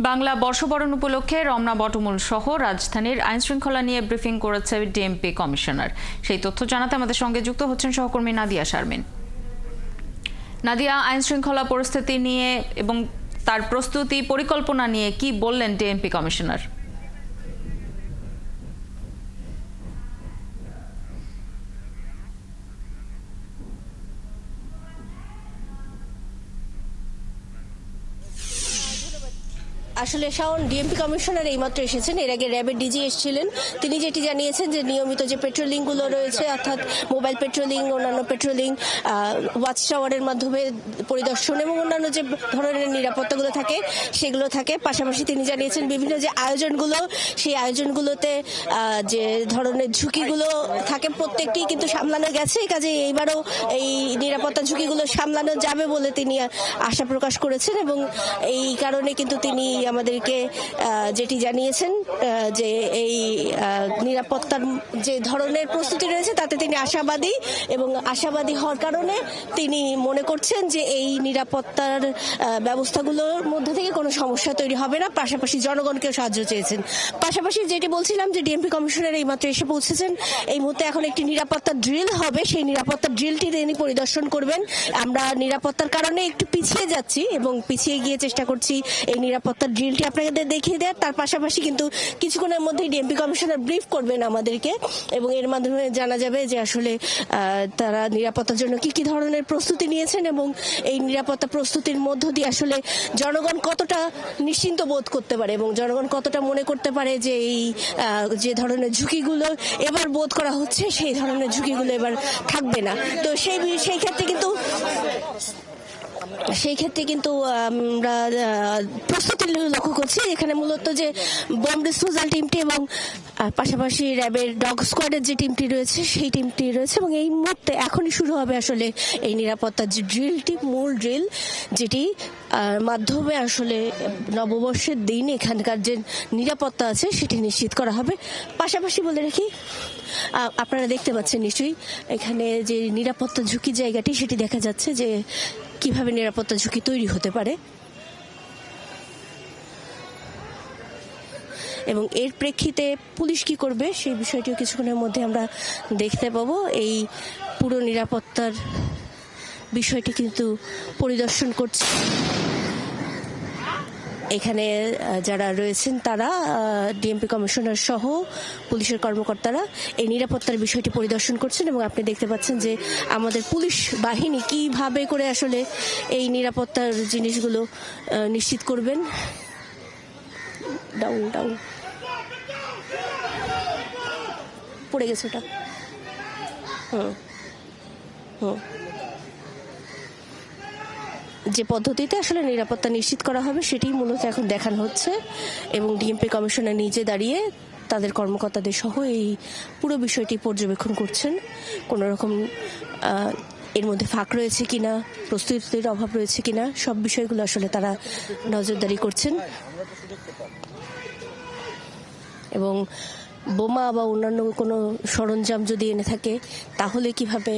বাংলা বর্ষবরণ উপলক্ষে রমনা বটমূল সহ রাজধানীর আইনশৃঙ্খলা নিয়ে ব্রিফিং করেছে ডিএমপি কমিশনার। সেই তথ্য জানাতে আমাদের সঙ্গে যুক্ত হচ্ছেন সহকর্মী নাদিয়া শারমিন। নাদিয়া, আইনশৃঙ্খলা পরিস্থিতি নিয়ে এবং তার প্রস্তুতি পরিকল্পনা নিয়ে কি বললেন ডিএমপি কমিশনার? আসলে শাওন, ডিএমপি কমিশনার এইমাত্র এসেছেন। এর আগে র্যাবের ডিজি এসেছিলেন। তিনি যেটি জানিয়েছেন যে নিয়মিত যে পেট্রোলিং গুলো রয়েছে, অর্থাৎ মোবাইল পেট্রোলিং, অন্যান্য পেট্রোলিং, ওয়াচ টাওয়ারের মাধ্যমে পরিদর্শন এবং অন্যান্য যে ধরনের নিরাপত্তাগুলো থাকে সেগুলো থাকে। পাশাপাশি তিনি জানিয়েছেন বিভিন্ন যে আয়োজনগুলো, সেই আয়োজনগুলোতে যে ধরনের ঝুঁকিগুলো থাকে প্রত্যেকটি কিন্তু সামলানো গেছে। কাজে এইবারও এই নিরাপত্তা ঝুঁকিগুলো সামলানো যাবে বলে তিনি আশা প্রকাশ করেছেন এবং এই কারণে কিন্তু তিনি আমাদেরকে যেটি জানিয়েছেন যে এই নিরাপত্তার যে ধরনের প্রস্তুতি রয়েছে তাতে তিনি আশাবাদী এবং আশাবাদী হওয়ার কারণে তিনি মনে করছেন যে এই নিরাপত্তার ব্যবস্থাগুলোর মধ্যে থেকে কোনো সমস্যা তৈরি হবে না। পাশাপাশি জনগণকেও সাহায্য চেয়েছেন। পাশাপাশি যেটি বলছিলাম যে ডিএমপি কমিশনার এইমাত্র এসে পৌঁছেছেন। এই মুহূর্তে এখন একটি নিরাপত্তা ড্রিল হবে, সেই নিরাপত্তা ড্রিলটি তিনি পরিদর্শন করবেন। আমরা নিরাপত্তার কারণে একটু পিছিয়ে যাচ্ছি এবং পিছিয়ে গিয়ে চেষ্টা করছি এই নিরাপত্তার ড্রিলটি আপনাদের দেখিয়ে দেওয়ার। তার পাশাপাশি কিন্তু কিছুক্ষণের মধ্যেই ডিএমপি কমিশনার ব্রিফ করবেন আমাদেরকে এবং এর মাধ্যমে জানা যাবে যে আসলে তারা নিরাপত্তার জন্য কি কি ধরনের প্রস্তুতি নিয়েছেন এবং এই নিরাপত্তা প্রস্তুতির মধ্য দিয়ে আসলে জনগণ কতটা নিশ্চিন্ত বোধ করতে পারে এবং জনগণ কতটা মনে করতে পারে যে এই যে ধরনের ঝুঁকিগুলো এবার বোধ করা হচ্ছে সেই ধরনের ঝুঁকিগুলো এবার থাকবে না। তো সেই ক্ষেত্রে কিন্তু আমরা প্রস্তুতি লক্ষ্য করছি। এখানে মূলত যে বোম ডিসপোজাল টিমটি এবং পাশাপাশি র্যাবের ডগ স্কোয়াডের যে টিমটি রয়েছে সেই টিমটি রয়েছে এবং এই মুহূর্তে এখনই শুরু হবে আসলে এই নিরাপত্তার যে ড্রিলটি, মূল ড্রিল, যেটি মাধ্যমে আসলে নববর্ষের দিন এখানকার যে নিরাপত্তা আছে সেটি নিশ্চিত করা হবে। পাশাপাশি বলে রাখি, আপনারা দেখতে পাচ্ছেন নিশ্চয়ই এখানে যে নিরাপত্তা ঝুঁকি জায়গাটি সেটি দেখা যাচ্ছে যে কিভাবে নিরাপত্তা ঝুঁকি তৈরি হতে পারে এবং এর প্রেক্ষিতে পুলিশ কি করবে সেই বিষয়টিও কিছুক্ষণের মধ্যে আমরা দেখতে পাবো। এই পুরো নিরাপত্তার বিষয়টি কিন্তু পরিদর্শন করছে এখানে যারা রয়েছেন তারা, ডিএমপি কমিশনার সহ পুলিশের কর্মকর্তারা এই নিরাপত্তার বিষয়টি পরিদর্শন করছেন এবং আপনি দেখতে পাচ্ছেন যে আমাদের পুলিশ বাহিনী কিভাবে করে আসলে এই নিরাপত্তার জিনিসগুলো নিশ্চিত করবেন। ডাউন ডাউন পড়ে গেছে ওটা। যে পদ্ধতিতে আসলে নিরাপত্তা নিশ্চিত করা হবে সেটি মূলত এখন দেখানো হচ্ছে এবং ডিএমপি কমিশনার নিজে দাঁড়িয়ে তাদের কর্মকর্তাদের সহ এই পুরো বিষয়টি পর্যবেক্ষণ করছেন। কোনো রকম এর মধ্যে ফাঁক রয়েছে কিনা, প্রস্তুতির অভাব রয়েছে কিনা, সব বিষয়গুলো আসলে তারা নজরদারি করছেন এবং বোমা বা অন্যান্য কোনো সরঞ্জাম যদি এনে থাকে তাহলে কিভাবে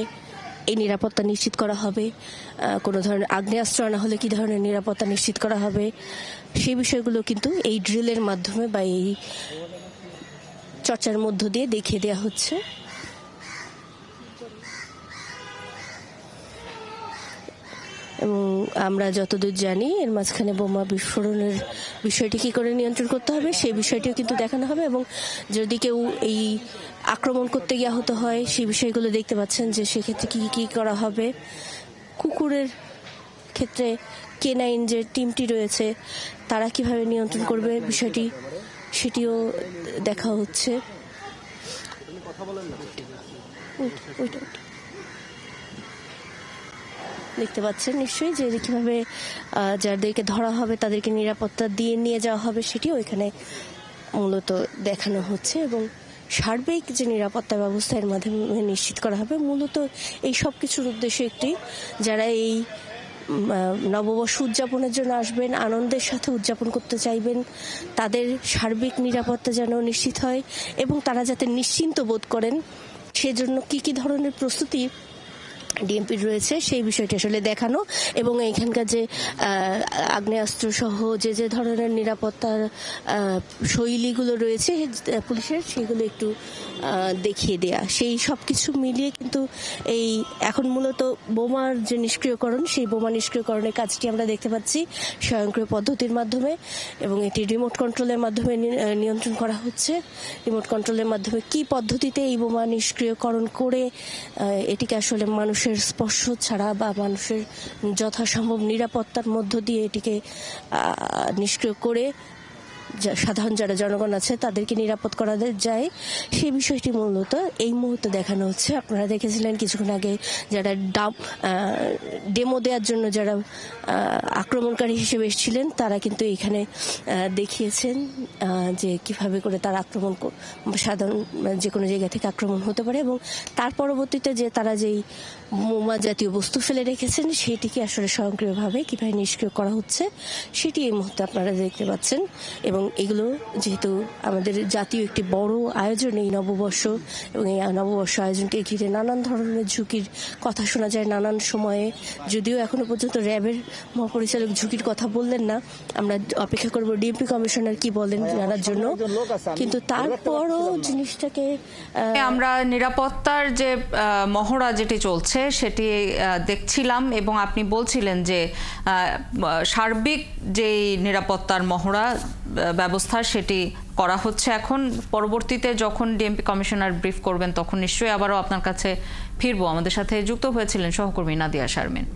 এই নিরাপত্তা নিশ্চিত করা হবে, কোনো ধরনের আগ্নেয়াস্ত্র আনা হলে কি ধরনের নিরাপত্তা নিশ্চিত করা হবে, সেই বিষয়গুলো কিন্তু এই ড্রিলের মাধ্যমে বা এই চর্চার মধ্য দিয়ে দেখিয়ে দেওয়া হচ্ছে। এবং আমরা যতদূর জানি এর মাঝখানে বোমা বিস্ফোরণের বিষয়টি কি করে নিয়ন্ত্রণ করতে হবে সেই বিষয়টিও কিন্তু দেখানো হবে এবং যদি কেউ এই আক্রমণ করতে গিয়ে আহত হয় সেই বিষয়গুলো দেখতে পাচ্ছেন যে সেক্ষেত্রে কি কি করা হবে। কুকুরের ক্ষেত্রে K9 যে টিমটি রয়েছে তারা কিভাবে নিয়ন্ত্রণ করবে বিষয়টি সেটিও দেখা হচ্ছে। দেখতে পাচ্ছেন নিশ্চয়ই যে কিভাবে যাদেরকে ধরা হবে তাদেরকে নিরাপত্তা দিয়ে নিয়ে যাওয়া হবে সেটিও এখানে মূলত দেখানো হচ্ছে এবং সার্বিক যে নিরাপত্তা ব্যবস্থা এর মাধ্যমে নিশ্চিত করা হবে। মূলত এই সব কিছুর উদ্দেশ্য একটি, যারা এই নববর্ষ উদযাপনের জন্য আসবেন, আনন্দের সাথে উদযাপন করতে চাইবেন, তাদের সার্বিক নিরাপত্তা যেন নিশ্চিত হয় এবং তারা যাতে নিশ্চিন্ত বোধ করেন সেজন্য কি কি ধরনের প্রস্তুতি ডিএমপির রয়েছে সেই বিষয়টি আসলে দেখানো এবং এখানকার যে আগ্নেয়াস্ত্র সহ যে ধরনের নিরাপত্তার শৈলীগুলো রয়েছে পুলিশের সেগুলো একটু দেখিয়ে দেয়া, সেই সব কিছু মিলিয়ে কিন্তু এই এখন মূলত বোমার যে নিষ্ক্রিয়করণ, সেই বোমা নিষ্ক্রিয়করণের কাজটি আমরা দেখতে পাচ্ছি স্বয়ংক্রিয় পদ্ধতির মাধ্যমে এবং এটি রিমোট কন্ট্রোলের মাধ্যমে নিয়ন্ত্রণ করা হচ্ছে। রিমোট কন্ট্রোলের মাধ্যমে কি পদ্ধতিতে এই বোমা নিষ্ক্রিয়করণ করে এটিকে আসলে মানুষের স্পর্শ ছাড়া বা মানুষের যথাসম্ভব নিরাপত্তার মধ্য দিয়ে এটিকে নিষ্ক্রিয় করে সাধারণ যারা জনগণ আছে তাদেরকে নিরাপদ করা যায়, সেই বিষয়টি মূলত এই মুহূর্তে দেখানো হচ্ছে। আপনারা দেখেছিলেন কিছুক্ষণ আগে যারা ডেমো দেওয়ার জন্য যারা আক্রমণকারী হিসেবে এসেছিলেন তারা কিন্তু এখানে দেখিয়েছেন যে কিভাবে করে তারা আক্রমণ সাধারণ যে কোনো জায়গা থেকে আক্রমণ হতে পারে এবং তার পরবর্তীতে যে তারা যেই বোমা জাতীয় বস্তু ফেলে রেখেছেন সেটিকে আসলে স্বয়ংক্রিয়ভাবে কিভাবে নিষ্ক্রিয় করা হচ্ছে সেটি এই মুহূর্তে আপনারা দেখতে পাচ্ছেন। এবং এগুলো যেহেতু আমাদের জাতীয় একটি বড় আয়োজন এই নববর্ষ এবং এই নববর্ষ আয়োজনকে ঘিরে নানান ধরনের ঝুঁকির কথা শোনা যায় নানান সময়ে, যদিও এখনো পর্যন্ত র্যাবের মহাপরিচালক ঝুঁকির কথা বললেন না, আমরা অপেক্ষা করব ডিএমপি কমিশনার কি বলেন জানার জন্য, কিন্তু তারপরও জিনিসটাকে আমরা নিরাপত্তার যে মহড়া যেটি চলছে সেটি দেখছিলাম এবং আপনি বলছিলেন যে সার্বিক যে নিরাপত্তার মহড়া ব্যবস্থা সেটি করা হচ্ছে। এখন পরবর্তীতে যখন ডিএমপি কমিশনার ব্রিফ করবেন তখন নিশ্চয়ই আবারও আপনার কাছে ফিরবো। আমাদের সাথে যুক্ত হয়েছিলেন সহকর্মী নাদিয়া শারমিন।